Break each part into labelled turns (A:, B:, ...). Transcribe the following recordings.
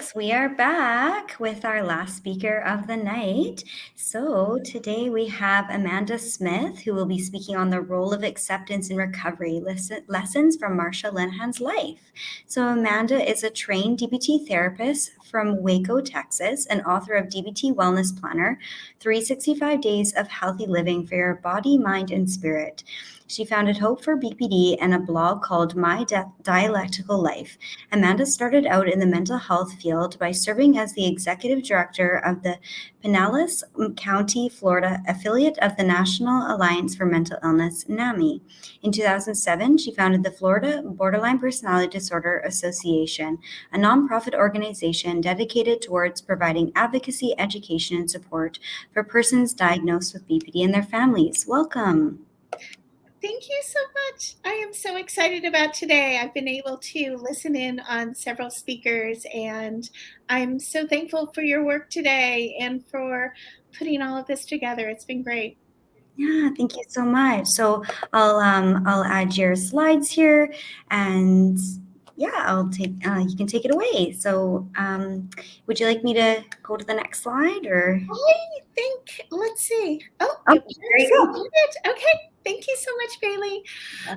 A: Yes, we are back with our last speaker of the night. So, today we have Amanda Smith, who will be speaking on the role of acceptance in recovery lessons from Marsha Linehan's life. So, Amanda is a trained DBT therapist from Waco, Texas, and author of DBT Wellness Planner 365 Days of Healthy Living for Your Body, Mind, and Spirit. She founded Hope for BPD and a blog called My Dialectical Life. Amanda started out in the mental health field by serving as the executive director of the Pinellas County, Florida affiliate of the National Alliance for Mental Illness, NAMI. In 2007, she founded the Florida Borderline Personality Disorder Association, a nonprofit organization dedicated towards providing advocacy, education, and support for persons diagnosed with BPD and their families. Welcome.
B: Thank you so much. I am so excited about today. I've been able to listen in on several speakers, and I'm so thankful for your work today and for putting all of this together. It's been great.
A: Yeah, thank you so much. So I'll add your slides here, and yeah, I'll take you can take it away. So would you like me to go to the next slide or?
B: I think, let's see. Oh,
A: Oh,
B: it
A: there
B: works.
A: you
B: You
A: go.
B: did it. Okay. Thank you so much, Bailey.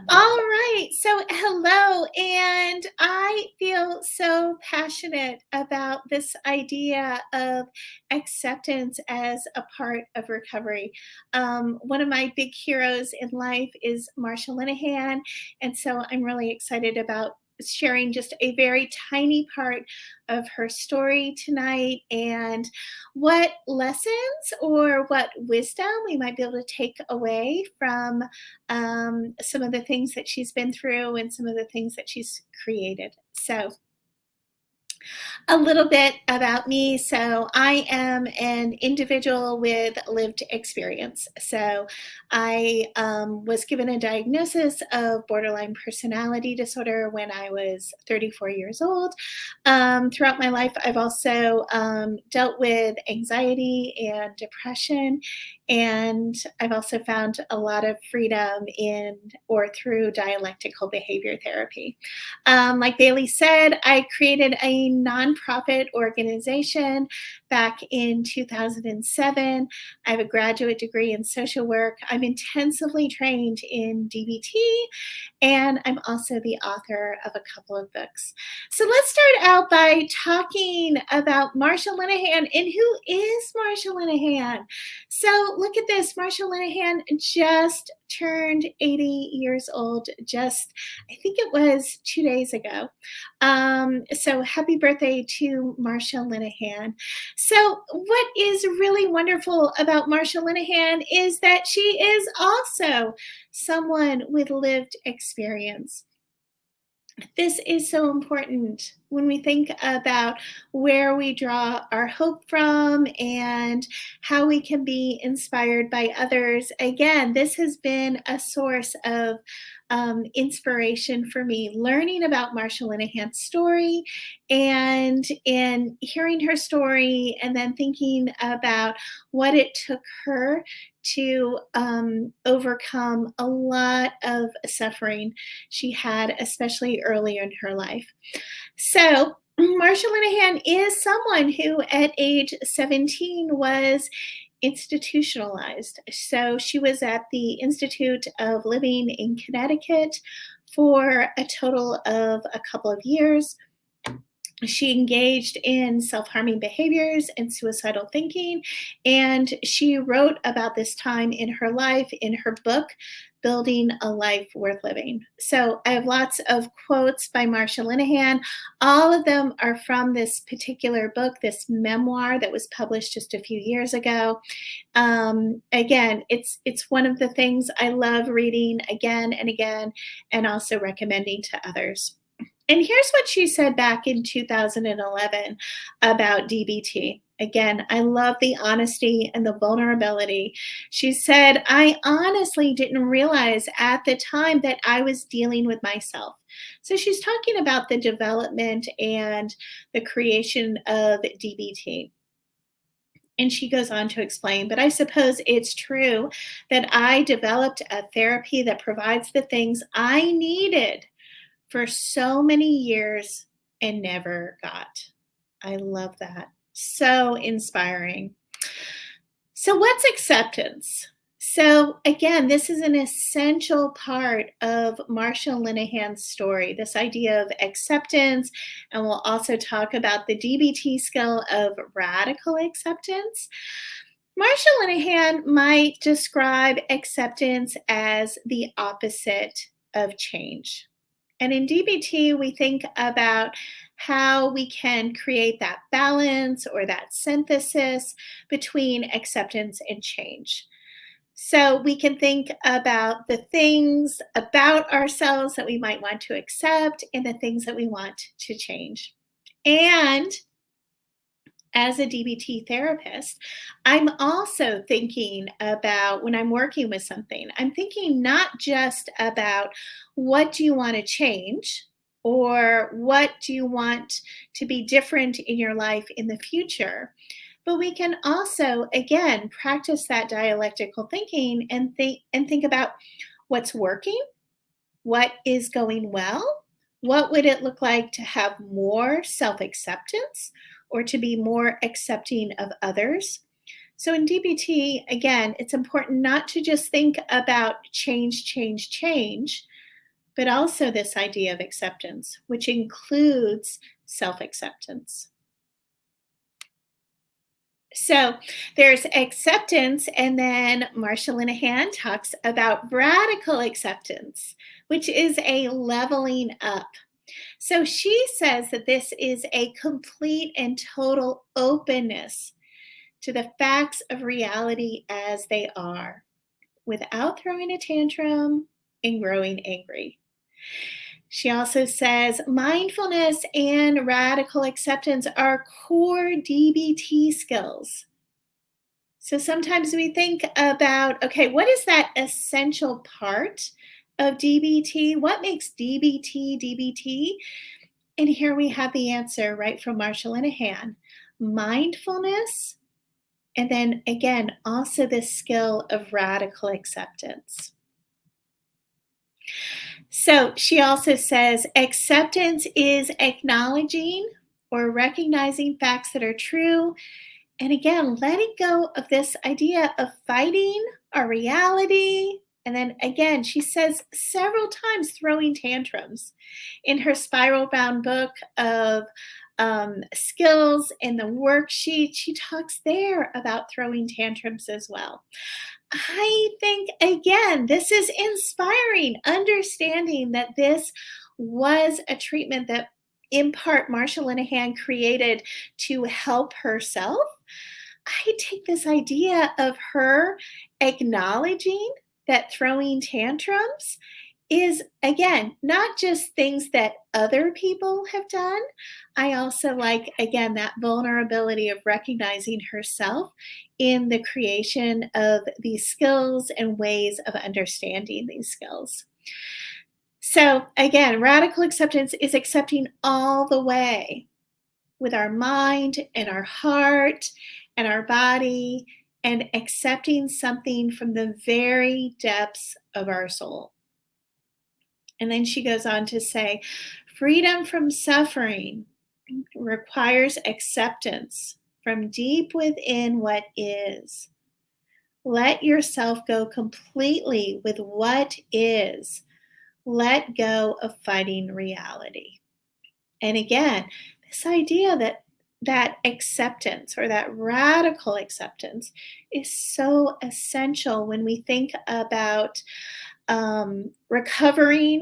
B: All right. So, hello. And I feel so passionate about this idea of acceptance as a part of recovery. One of my big heroes in life is Marsha Linehan. And so I'm really excited about sharing just a very tiny part of her story tonight and what lessons or what wisdom we might be able to take away from some of the things that she's been through and some of the things that she's created. So, a little bit about me. So, I am an individual with lived experience. So, I was given a diagnosis of borderline personality disorder when I was 34 years old. Throughout my life, I've also dealt with anxiety and depression. And I've also found a lot of freedom in or through dialectical behavior therapy. Like Bailey said, I created a nonprofit organization back in 2007. I have a graduate degree in social work. I'm intensively trained in DBT, and I'm also the author of a couple of books. So let's start out by talking about Marsha Linehan. And who is Marsha Linehan? So look at this. Marsha Linehan just turned 80 years old, I think it was 2 days ago. So happy birthday to Marsha Linehan. So what is really wonderful about Marsha Linehan is that she is also someone with lived experience. This is so important when we think about where we draw our hope from and how we can be inspired by others. Again, this has been a source of inspiration for me, learning about Marsha Linehan's story and in hearing her story and then thinking about what it took her to overcome a lot of suffering she had, especially early in her life. So, Marsha Linehan is someone who at age 17 was institutionalized. So, she was at the Institute of Living in Connecticut for a total of a couple of years. She engaged in self-harming behaviors and suicidal thinking, and she wrote about this time in her life in her book, Building a Life Worth Living. So I have lots of quotes by Marsha Linehan. All of them are from this particular book, this memoir that was published just a few years ago. Again, it's one of the things I love reading again and again, and also recommending to others. And here's what she said back in 2011 about DBT. Again, I love the honesty and the vulnerability. She said, I honestly didn't realize at the time that I was dealing with myself. So she's talking about the development and the creation of DBT. And she goes on to explain, but I suppose it's true that I developed a therapy that provides the things I needed for so many years and never got. I love that. So inspiring. So, what's acceptance? So, again, this is an essential part of Marsha Linehan's story, this idea of acceptance. And we'll also talk about the DBT skill of radical acceptance. Marsha Linehan might describe acceptance as the opposite of change. And in DBT, we think about how we can create that balance or that synthesis between acceptance and change. So we can think about the things about ourselves that we might want to accept and the things that we want to change. And as a DBT therapist, I'm also thinking about when I'm working with something, I'm thinking not just about what do you want to change or what do you want to be different in your life in the future, but we can also, again, practice that dialectical thinking and think about what's working, what is going well, what would it look like to have more self-acceptance or to be more accepting of others. So in DBT, again, it's important not to just think about change, change, change, but also this idea of acceptance, which includes self-acceptance. So there's acceptance, and then Marsha Linehan talks about radical acceptance, which is a leveling up. So she says that this is a complete and total openness to the facts of reality as they are, without throwing a tantrum and growing angry. She also says mindfulness and radical acceptance are core DBT skills. So sometimes we think about, okay, what is that essential part of DBT? What makes DBT DBT? And here we have the answer right from Marsha Linehan. Mindfulness, and then again, also this skill of radical acceptance. So she also says acceptance is acknowledging or recognizing facts that are true. And again, letting go of this idea of fighting our reality. And then again, she says several times throwing tantrums. In her spiral bound book of skills in the worksheet, she talks there about throwing tantrums as well. I think, again, this is inspiring, understanding that this was a treatment that, in part, Marsha Linehan created to help herself. I take this idea of her acknowledging that throwing tantrums is, again, not just things that other people have done. I also like, again, that vulnerability of recognizing herself in the creation of these skills and ways of understanding these skills. So, again, radical acceptance is accepting all the way with our mind and our heart and our body and accepting something from the very depths of our soul. And then she goes on to say, freedom from suffering requires acceptance from deep within what is. Let yourself go completely with what is. Let go of fighting reality. And again, this idea that acceptance or that radical acceptance is so essential when we think about recovery,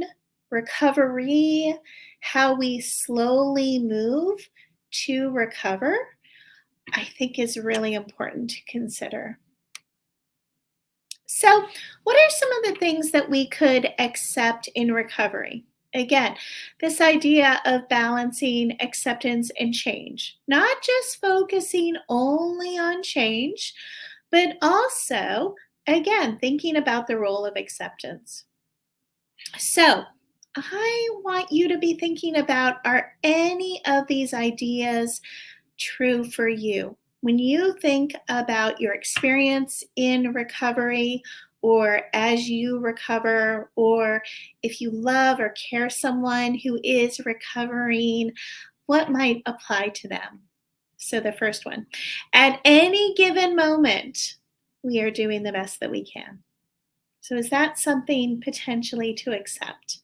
B: how we slowly move to recover, I think is really important to consider. So, what are some of the things that we could accept in recovery? Again, this idea of balancing acceptance and change, not just focusing only on change, but also, again, thinking about the role of acceptance. So, I want you to be thinking about, are any of these ideas true for you? When you think about your experience in recovery, or as you recover, or if you love or care someone who is recovering, what might apply to them? So the first one, at any given moment, we are doing the best that we can. So is that something potentially to accept?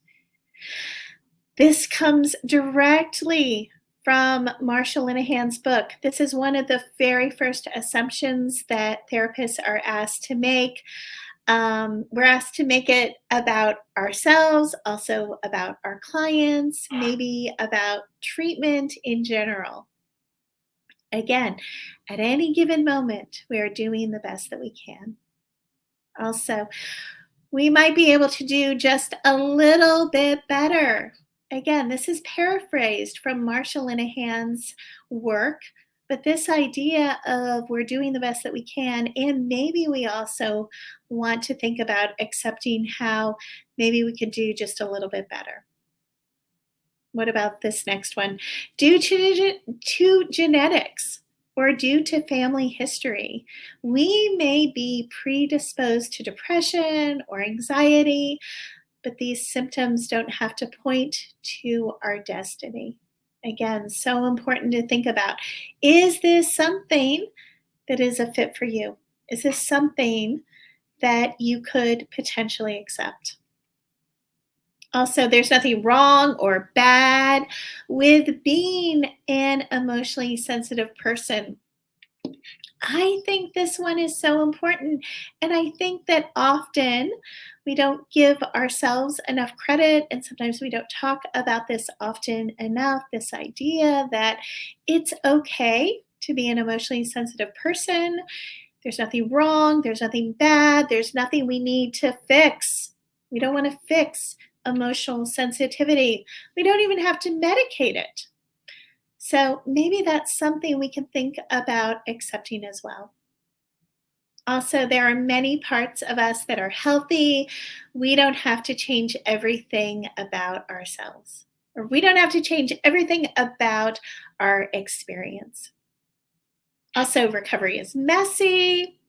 B: This comes directly from Marsha Linehan's book. This is one of the very first assumptions that therapists are asked to make. We're asked to make it about ourselves, also about our clients, maybe about treatment in general. Again, at any given moment, we are doing the best that we can. Also, we might be able to do just a little bit better. Again, this is paraphrased from Marsha Linehan's work, but this idea of we're doing the best that we can, and maybe we also want to think about accepting how maybe we could do just a little bit better. What about this next one? Due to genetics or due to family history, we may be predisposed to depression or anxiety, but these symptoms don't have to point to our destiny. Again, so important to think about. Is this something that is a fit for you? Is this something that you could potentially accept? Also, there's nothing wrong or bad with being an emotionally sensitive person. I think this one is so important. And I think that often we don't give ourselves enough credit, and sometimes we don't talk about this often enough, this idea that it's okay to be an emotionally sensitive person. There's nothing wrong, there's nothing bad, there's nothing we need to fix. We don't want to fix emotional sensitivity. We don't even have to medicate it. So maybe that's something we can think about accepting as well. Also, there are many parts of us that are healthy. We don't have to change everything about ourselves, or we don't have to change everything about our experience. Also, recovery is messy.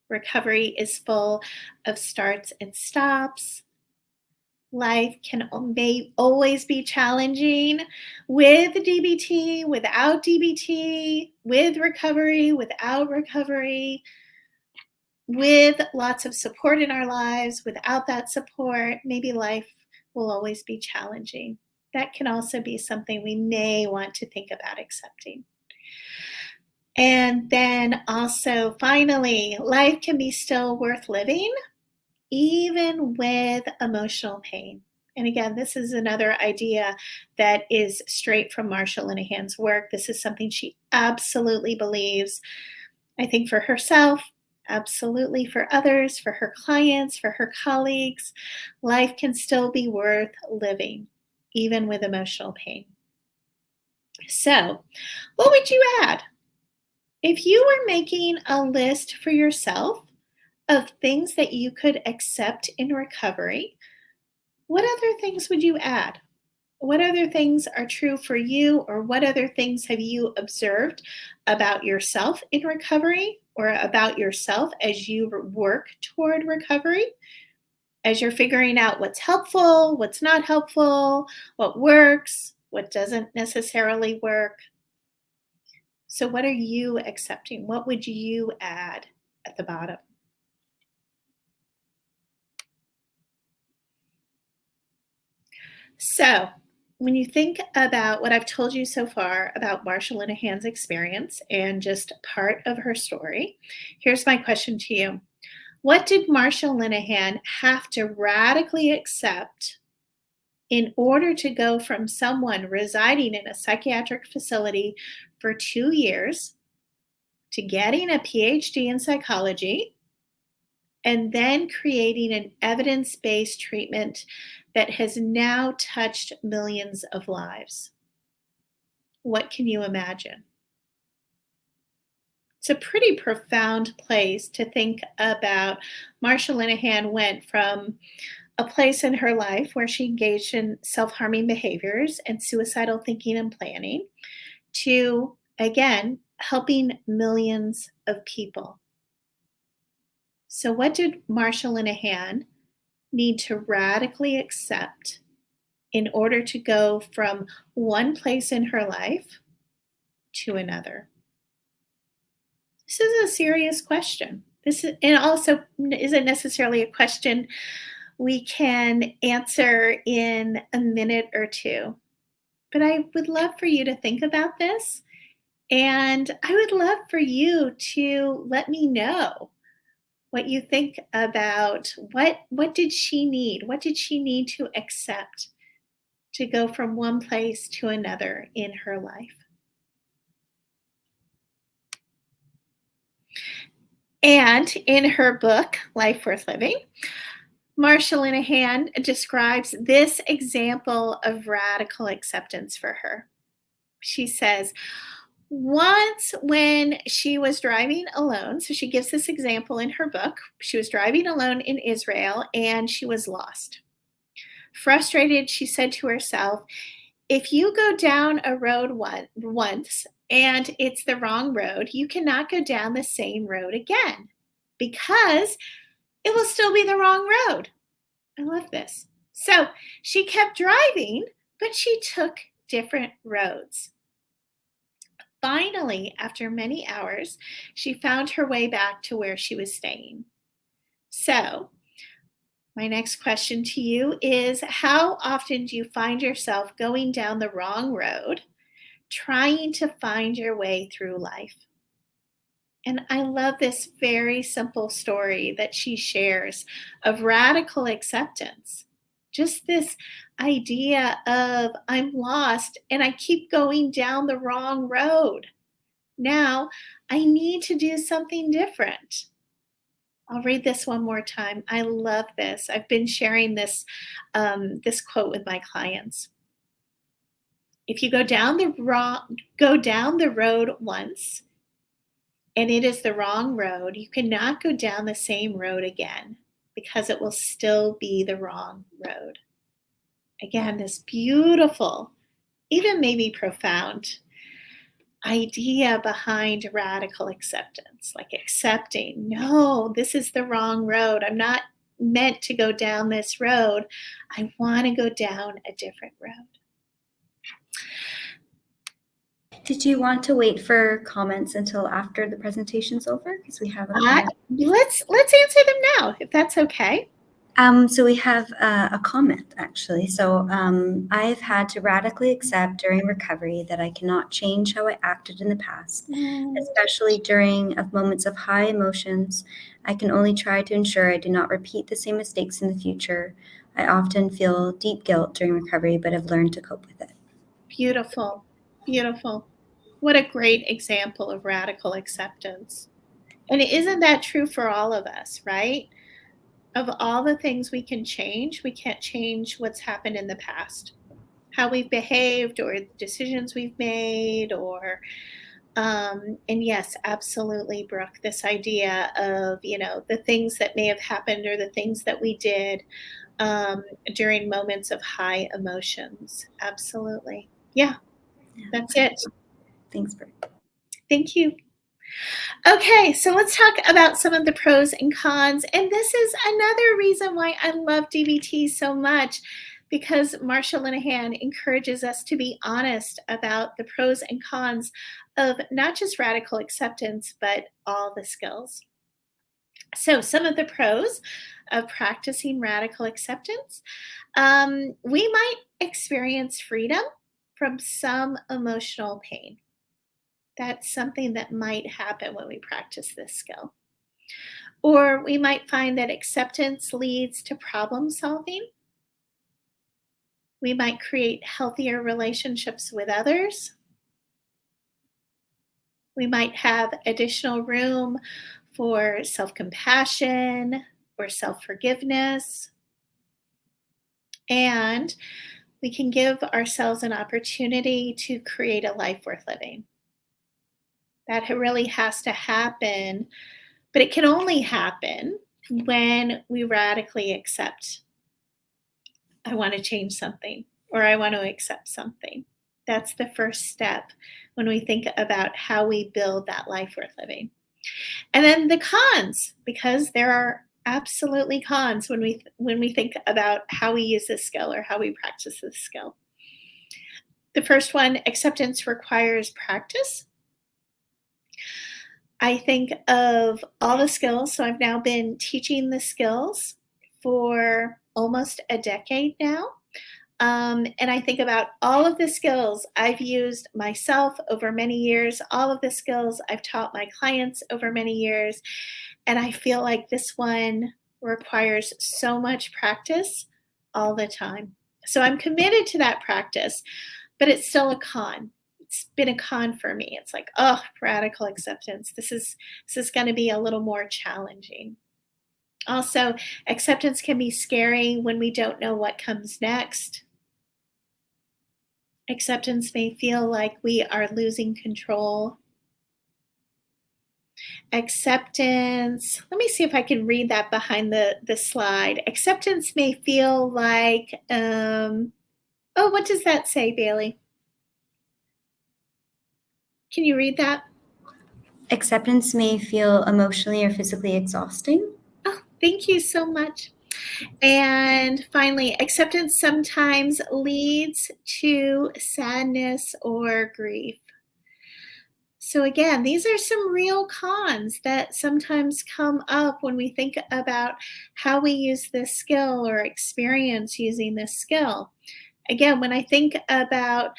B: Recovery is full of starts and stops. Life may always be challenging with DBT, without DBT, with recovery, without recovery, with lots of support in our lives, without that support. Maybe life will always be challenging. That can also be something we may want to think about accepting. And then also, finally, life can be still worth living, even with emotional pain. And again, this is another idea that is straight from Marsha Linehan's work. This is something she absolutely believes, I think, for herself, absolutely for others, for her clients, for her colleagues. Life can still be worth living, even with emotional pain. So, what would you add? If you were making a list for yourself of things that you could accept in recovery, what other things would you add? What other things are true for you, or what other things have you observed about yourself in recovery, or about yourself as you work toward recovery? As you're figuring out what's helpful, what's not helpful, what works, what doesn't necessarily work. So what are you accepting? What would you add at the bottom? So when you think about what I've told you so far about Marsha Linehan's experience and just part of her story, here's my question to you. What did Marsha Linehan have to radically accept in order to go from someone residing in a psychiatric facility for 2 years to getting a PhD in psychology and then creating an evidence-based treatment that has now touched millions of lives? What can you imagine? It's a pretty profound place to think about. Marsha Linehan went from a place in her life where she engaged in self-harming behaviors and suicidal thinking and planning to, again, helping millions of people. So what did Marsha Linehan need to radically accept in order to go from one place in her life to another? This is a serious question. And also isn't necessarily a question we can answer in a minute or two. But I would love for you to think about this. And I would love for you to let me know what you think about what did she need? What did she need to accept to go from one place to another in her life? And in her book, Life Worth Living, Marsha Linehan describes this example of radical acceptance for her. She says, once when she was driving alone, so she gives this example in her book, she was driving alone in Israel and she was lost. Frustrated, she said to herself, if you go down a road once and it's the wrong road, you cannot go down the same road again because it will still be the wrong road. I love this. So she kept driving, but she took different roads. Finally, after many hours, she found her way back to where she was staying. So, my next question to you is, how often do you find yourself going down the wrong road, trying to find your way through life? And I love this very simple story that she shares of radical acceptance. Just this idea of, I'm lost and I keep going down the wrong road. Now I need to do something different. I'll read this one more time. I love this. I've been sharing this quote with my clients. If you go down the road once, and it is the wrong road, you cannot go down the same road again because it will still be the wrong road. Again, this beautiful, even maybe profound idea behind radical acceptance, like accepting, no, this is the wrong road. I'm not meant to go down this road. I want to go down a different road.
A: Did you want to wait for comments until after the presentation's over? Because we have a comment.
B: Let's answer them now, if that's okay.
A: So we have a comment, actually. So I've had to radically accept during recovery that I cannot change how I acted in the past, especially during moments of high emotions. I can only try to ensure I do not repeat the same mistakes in the future. I often feel deep guilt during recovery, but have learned to cope with it.
B: Beautiful, beautiful. What a great example of radical acceptance. And isn't that true for all of us, right? Of all the things we can change, we can't change what's happened in the past, how we've behaved or the decisions we've made, or and yes, absolutely, Brooke, this idea of, the things that may have happened or the things that we did during moments of high emotions. Absolutely. Yeah, that's it.
A: Thanks, Bert.
B: Thank you. Okay, so let's talk about some of the pros and cons. And this is another reason why I love DBT so much, because Marsha Linehan encourages us to be honest about the pros and cons of not just radical acceptance, but all the skills. So some of the pros of practicing radical acceptance, we might experience freedom from some emotional pain. That's something that might happen when we practice this skill. Or we might find that acceptance leads to problem solving. We might create healthier relationships with others. We might have additional room for self-compassion or self-forgiveness. And we can give ourselves an opportunity to create a life worth living. That really has to happen, but it can only happen when we radically accept, I want to change something, or I want to accept something. That's the first step when we think about how we build that life worth living. And then the cons, because there are absolutely cons when we think about how we use this skill or how we practice this skill. The first one, acceptance requires practice. I think of all the skills. So I've now been teaching the skills for almost a decade now. And I think about all of the skills I've used myself over many years, all of the skills I've taught my clients over many years. And I feel like this one requires so much practice all the time. So I'm committed to that practice, but it's still a con. It's been a con for me. It's like, oh, radical acceptance. This is going to be a little more challenging. Also, acceptance can be scary when we don't know what comes next. Acceptance may feel like we are losing control. Acceptance, let me see if I can read that behind the slide. Acceptance may feel like, oh, what does that say, Bailey? Can you read that?
A: Acceptance may feel emotionally or physically exhausting.
B: Oh, thank you so much. And finally, acceptance sometimes leads to sadness or grief. So again, these are some real cons that sometimes come up when we think about how we use this skill or experience using this skill. Again, when I think about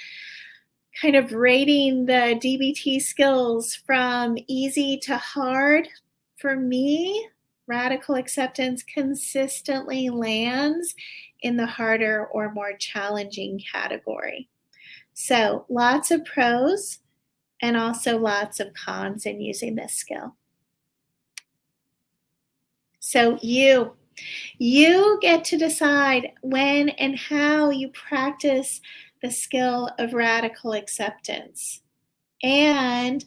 B: kind of rating the DBT skills from easy to hard, for me, radical acceptance consistently lands in the harder or more challenging category. So lots of pros and also lots of cons in using this skill. So you get to decide when and how you practice the skill of radical acceptance. And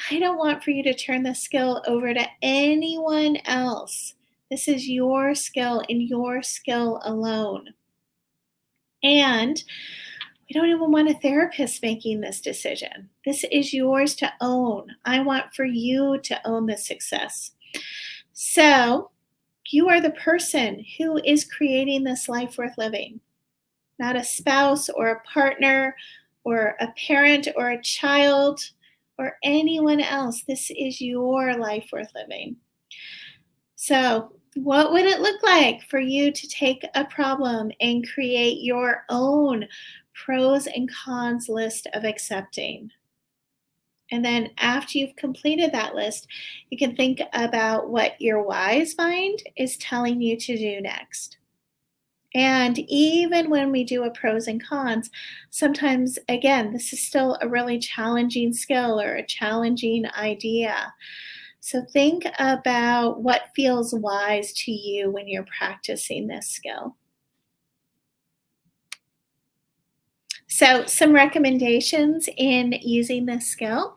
B: I don't want for you to turn the skill over to anyone else. This is your skill and your skill alone. And we don't even want a therapist making this decision. This is yours to own. I want for you to own the success. So you are the person who is creating this life worth living, not a spouse or a partner or a parent or a child or anyone else. This is your life worth living. So what would it look like for you to take a problem and create your own pros and cons list of accepting? And then after you've completed that list, you can think about what your wise mind is telling you to do next. And even when we do a pros and cons, sometimes, again, this is still a really challenging skill or a challenging idea. So think about what feels wise to you when you're practicing this skill. So some recommendations in using this skill.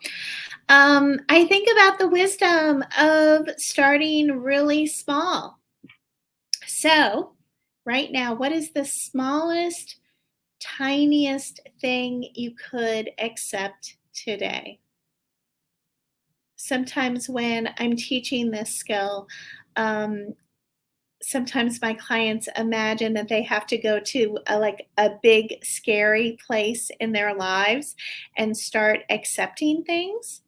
B: I think about the wisdom of starting really small. So right now, what is the smallest, tiniest thing you could accept today? Sometimes when I'm teaching this skill, sometimes my clients imagine that they have to go to a big scary place in their lives and start accepting things,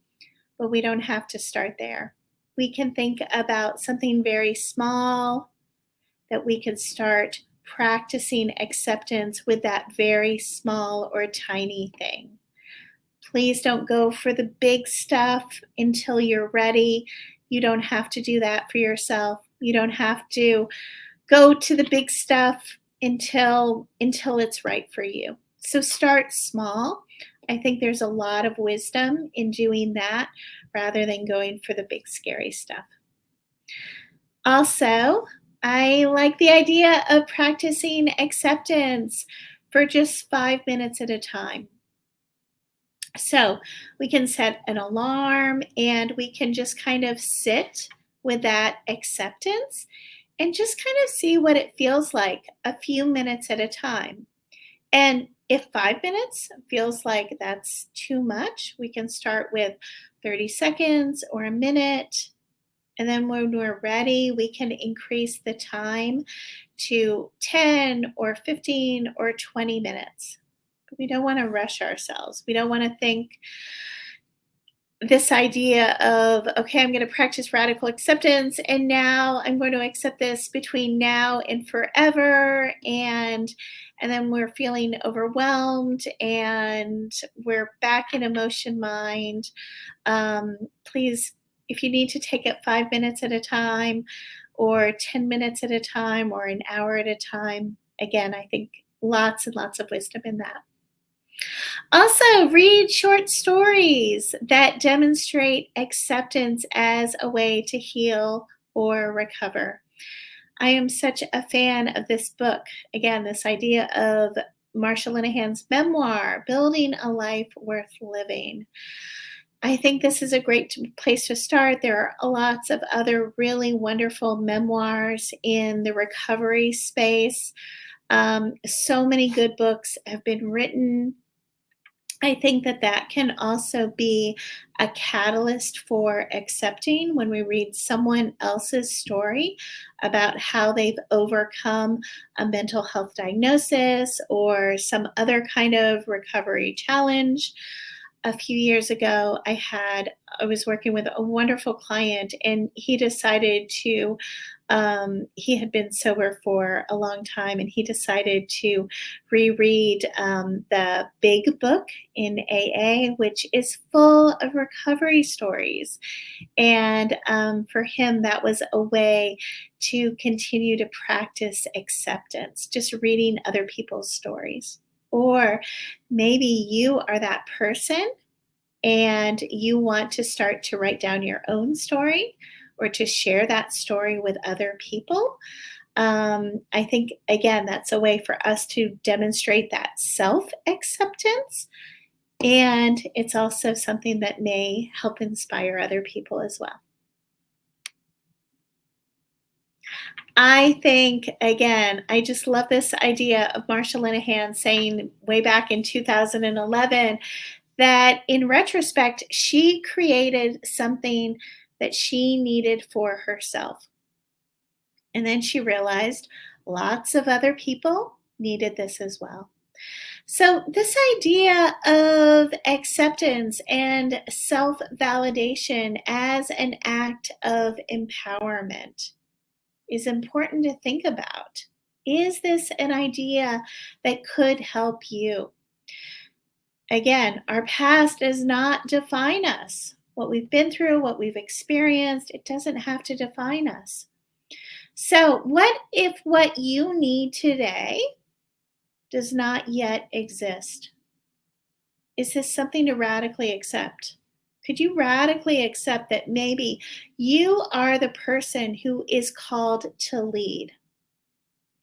B: but we don't have to start there. We can think about something very small that we can start practicing acceptance with that very small or tiny thing. Please don't go for the big stuff until you're ready. You don't have to do that for yourself. You don't have to go to the big stuff until it's right for you. So start small. I think there's a lot of wisdom in doing that rather than going for the big scary stuff. Also, I like the idea of practicing acceptance for just 5 minutes at a time. So we can set an alarm and we can just kind of sit with that acceptance and just kind of see what it feels like a few minutes at a time. And if 5 minutes feels like that's too much, we can start with 30 seconds or a minute. And then when we're ready, we can increase the time to 10 or 15 or 20 minutes. But we don't want to rush ourselves. We don't want to think this idea of, okay, I'm going to practice radical acceptance, and now I'm going to accept this between now and forever, and then we're feeling overwhelmed and we're back in emotion mind. Please, if you need to take it 5 minutes at a time, or 10 minutes at a time, or an hour at a time, again, I think lots and lots of wisdom in that. Also, read short stories that demonstrate acceptance as a way to heal or recover. I am such a fan of this book. Again, this idea of Marsha Linehan's memoir, Building a Life Worth Living. I think this is a great place to start. There are lots of other really wonderful memoirs in the recovery space. So many good books have been written. I think that that can also be a catalyst for accepting when we read someone else's story about how they've overcome a mental health diagnosis or some other kind of recovery challenge. A few years ago, I was working with a wonderful client, and he decided to he had been sober for a long time, and he decided to reread the Big Book in AA, which is full of recovery stories. And for him, that was a way to continue to practice acceptance, just reading other people's stories. Or maybe you are that person and you want to start to write down your own story or to share that story with other people. I think, again, that's a way for us to demonstrate that self acceptance. And it's also something that may help inspire other people as well. I think, again, I just love this idea of Marsha Linehan saying way back in 2011 that in retrospect, she created something that she needed for herself. And then she realized lots of other people needed this as well. So, this idea of acceptance and self validation as an act of empowerment is important to think about. Is this an idea that could help you? Again, our past does not define us. What we've been through, what we've experienced, it doesn't have to define us. So, what if what you need today does not yet exist? Is this something to radically accept? Could you radically accept that maybe you are the person who is called to lead?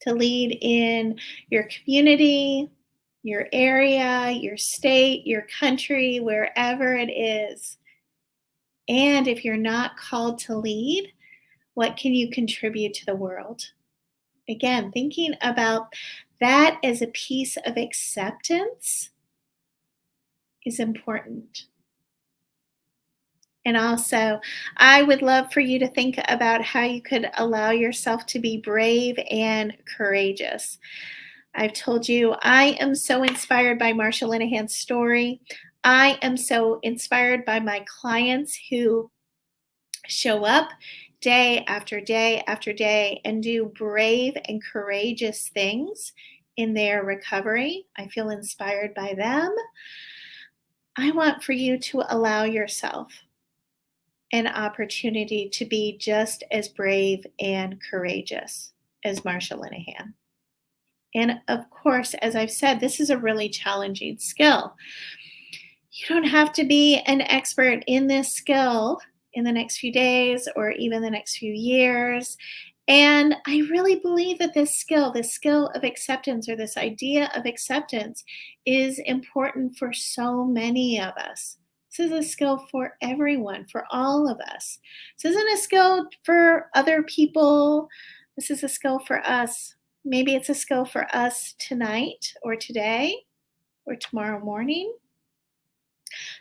B: To lead in your community, your area, your state, your country, wherever it is. And if you're not called to lead, what can you contribute to the world? Again, thinking about that as a piece of acceptance is important. And also, I would love for you to think about how you could allow yourself to be brave and courageous. I've told you, I am so inspired by Marsha Linehan's story. I am so inspired by my clients who show up day after day after day and do brave and courageous things in their recovery. I feel inspired by them. I want for you to allow yourself an opportunity to be just as brave and courageous as Marsha Linehan. And of course, as I've said, this is a really challenging skill. You don't have to be an expert in this skill in the next few days or even the next few years. And I really believe that this skill of acceptance, or this idea of acceptance, is important for so many of us. This is a skill for everyone, for all of us. This isn't a skill for other people. This is a skill for us. Maybe it's a skill for us tonight or today or tomorrow morning.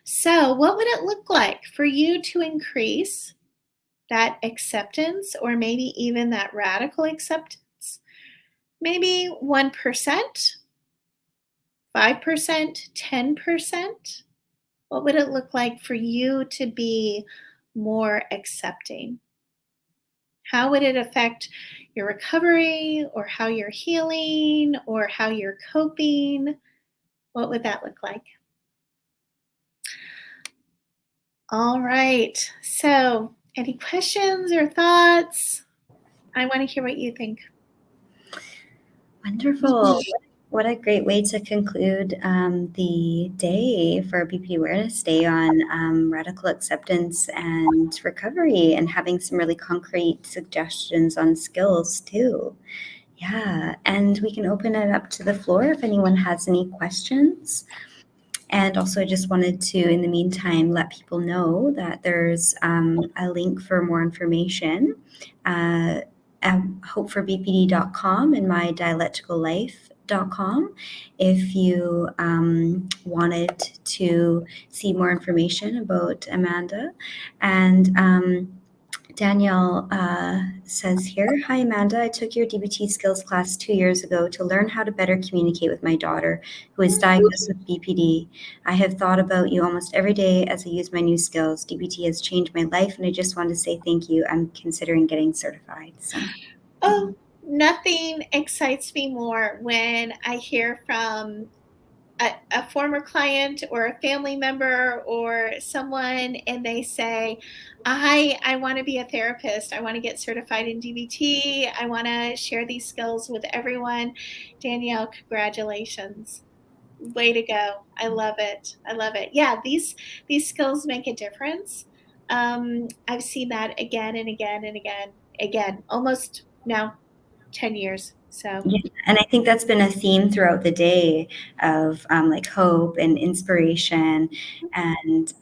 B: So, what would it look like for you to increase that acceptance, or maybe even that radical acceptance? Maybe 1%, 5%, 10%, What would it look like for you to be more accepting? How would it affect your recovery or how you're healing or how you're coping? What would that look like? All right. So, any questions or thoughts? I want to hear what you think.
A: Wonderful. What a great way to conclude the day for BPD Awareness Day on radical acceptance and recovery, and having some really concrete suggestions on skills too. Yeah, and we can open it up to the floor if anyone has any questions. And also, I just wanted to, in the meantime, let people know that there's a link for more information at hopeforbpd.com and mydialecticallife.com if you wanted to see more information about Amanda. And Danielle says here, "Hi Amanda, I took your DBT skills class 2 years ago to learn how to better communicate with my daughter who is diagnosed with BPD. I have thought about you almost every day as I use my new skills. DBT has changed my life and I just want to say thank you. I'm considering getting certified." So,
B: Oh, nothing excites me more when I hear from a former client or a family member or someone and they say, I want to be a therapist. I want to get certified in DBT. I want to share these skills with everyone. Danielle, congratulations. Way to go. I love it. I love it. Yeah, these skills make a difference. I've seen that again and again and again, almost now 10 years. So,
A: yeah, and I think that's been a theme throughout the day of like hope and inspiration and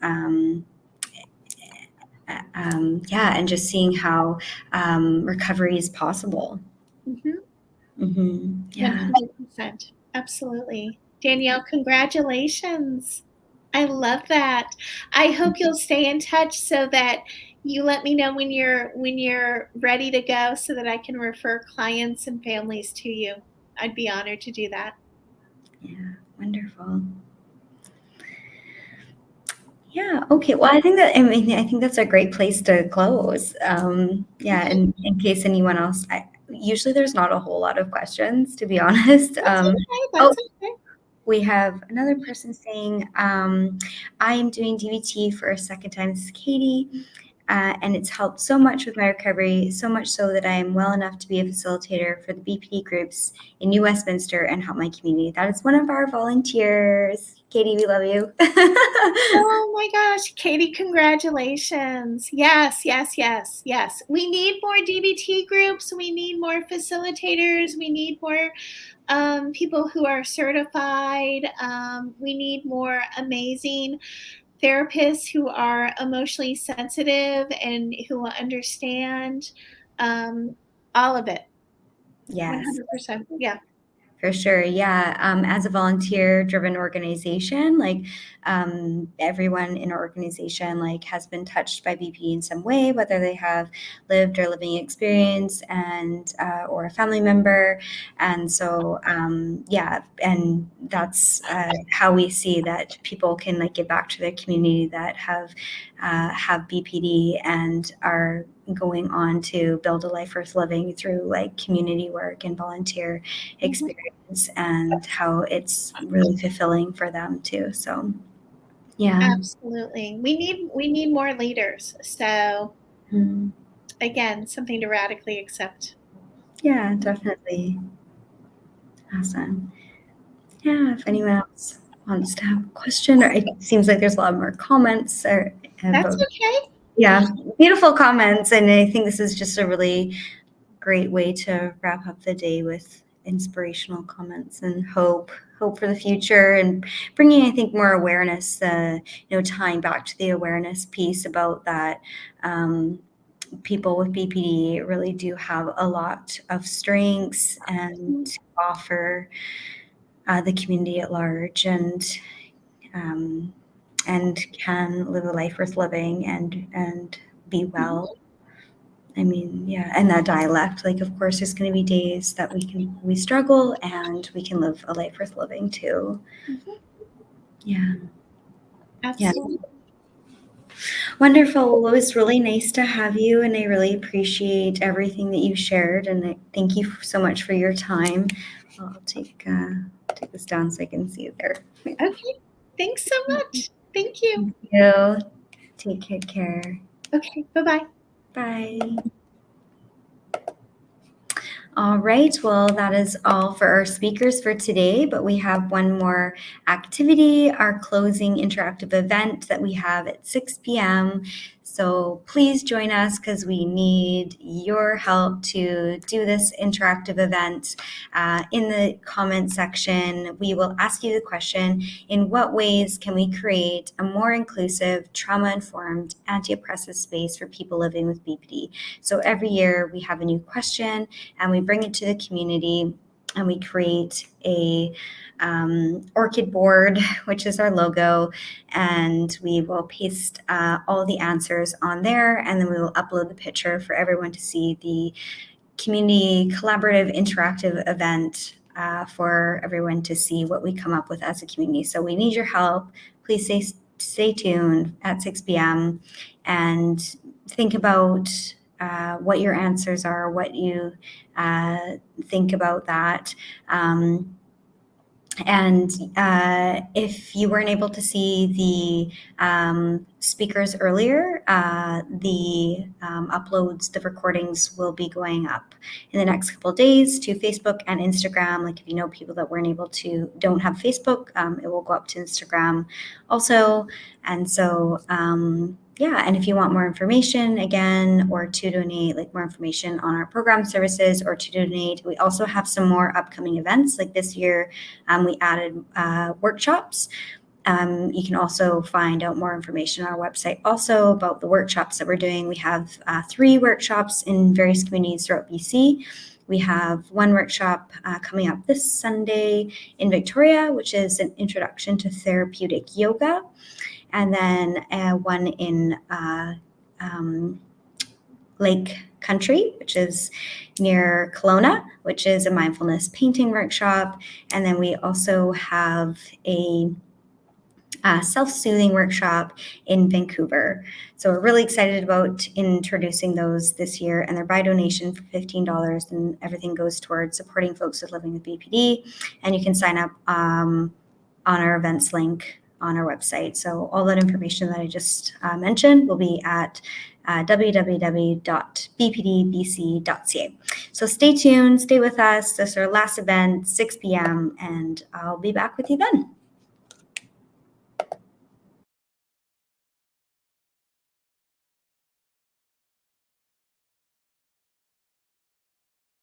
A: yeah, and just seeing how recovery is possible.
B: mhm.
A: Yeah.
B: 100%. Absolutely. Danielle, congratulations. I love that. I hope you'll stay in touch so that you let me know when you're ready to go so that I can refer clients and families to you. I'd be honored to do that.
A: Yeah, wonderful. Yeah, okay. Well, I think that's a great place to close. Yeah,
B: Okay.
A: and in case anyone else, usually there's not a whole lot of questions, to be honest.
B: That's okay.
A: Oh,
B: That's okay.
A: we have another person saying, I'm doing DBT for a second time. This is Katie. And it's helped so much with my recovery, so much so that I am well enough to be a facilitator for the BPD groups in New Westminster and help my community. That is one of our volunteers. Katie, we love you.
B: Oh my gosh, Katie, congratulations. Yes, yes, yes, yes. We need more DBT groups. We need more facilitators. We need more people who are certified. We need more amazing therapists who are emotionally sensitive and who will understand all of it.
A: Yes.
B: 100%. Yeah.
A: For sure. Yeah. As a volunteer driven organization, like everyone in our organization like has been touched by BP in some way, whether they have lived or living experience and or a family member. And so yeah, and that's how we see that people can like give back to their community that have BPD and are going on to build a life worth living through like community work and volunteer
B: Mhm.
A: experience, and how it's really fulfilling for them too. So yeah.
B: Absolutely. We need more leaders. So
A: Mm.
B: again, something to radically accept.
A: Yeah, definitely. Awesome. Yeah, if anyone else wants to have a question, or it seems like there's a lot more comments or
B: That's
A: about,
B: okay.
A: yeah, beautiful comments. And I think this is just a really great way to wrap up the day with inspirational comments and hope for the future, and bringing, I think, more awareness, tying back to the awareness piece about that people with BPD really do have a lot of strengths and
B: Mhm.
A: to offer the community at large, um, and can live a life worth living and be
B: Mhm.
A: well. I mean, yeah, and that dialect, like, of course, there's going to be days that we struggle, and we can live a life worth living too.
B: Mhm.
A: Yeah.
B: Absolutely.
A: Wonderful. Well, it was really nice to have you, and I really appreciate everything that you shared. And thank you so much for your time. I'll take this down so I can see it there.
B: Okay. Thanks so much. Thank you.
A: Thank you. Take good care.
B: Okay. Bye-bye.
A: Bye. All right, well, that is all for our speakers for today, but we have one more activity, our closing interactive event that we have at 6 p.m. So please join us because we need your help to do this interactive event. In the comment section, we will ask you the question, in what ways can we create a more inclusive, trauma-informed, anti-oppressive space for people living with BPD? So every year we have a new question and we bring it to the community and we create a orchid board, which is our logo, and we will paste all the answers on there, and then we will upload the picture for everyone to see the community collaborative interactive event for everyone to see what we come up with as a community. So we need your help. Please stay tuned at 6 p.m. and think about what your answers are, what you think about that. And if you weren't able to see the speakers earlier, the uploads, the recordings will be going up in the next couple of days to Facebook and Instagram. Like if you know people that don't have Facebook, it will go up to Instagram also. And so, yeah, and if you want more information again, or to donate, like more information on our program services, or to donate, we also have some more upcoming events. Like this year, we added workshops. You can also find out more information on our website also about the workshops that we're doing. We have 3 workshops in various communities throughout BC. We have one workshop coming up this Sunday in Victoria, which is an introduction to therapeutic yoga. And then one in Lake Country, which is near Kelowna, which is a mindfulness painting workshop. And then we also have a self-soothing workshop in Vancouver. So we're really excited about introducing those this year, and they're by donation for $15, and everything goes towards supporting folks with living with BPD. And you can sign up on our events link on our website. So all that information that I just mentioned will be at www.bpdbc.ca. So stay tuned, stay with us. This is our last event, 6 p.m., and I'll be back with you then.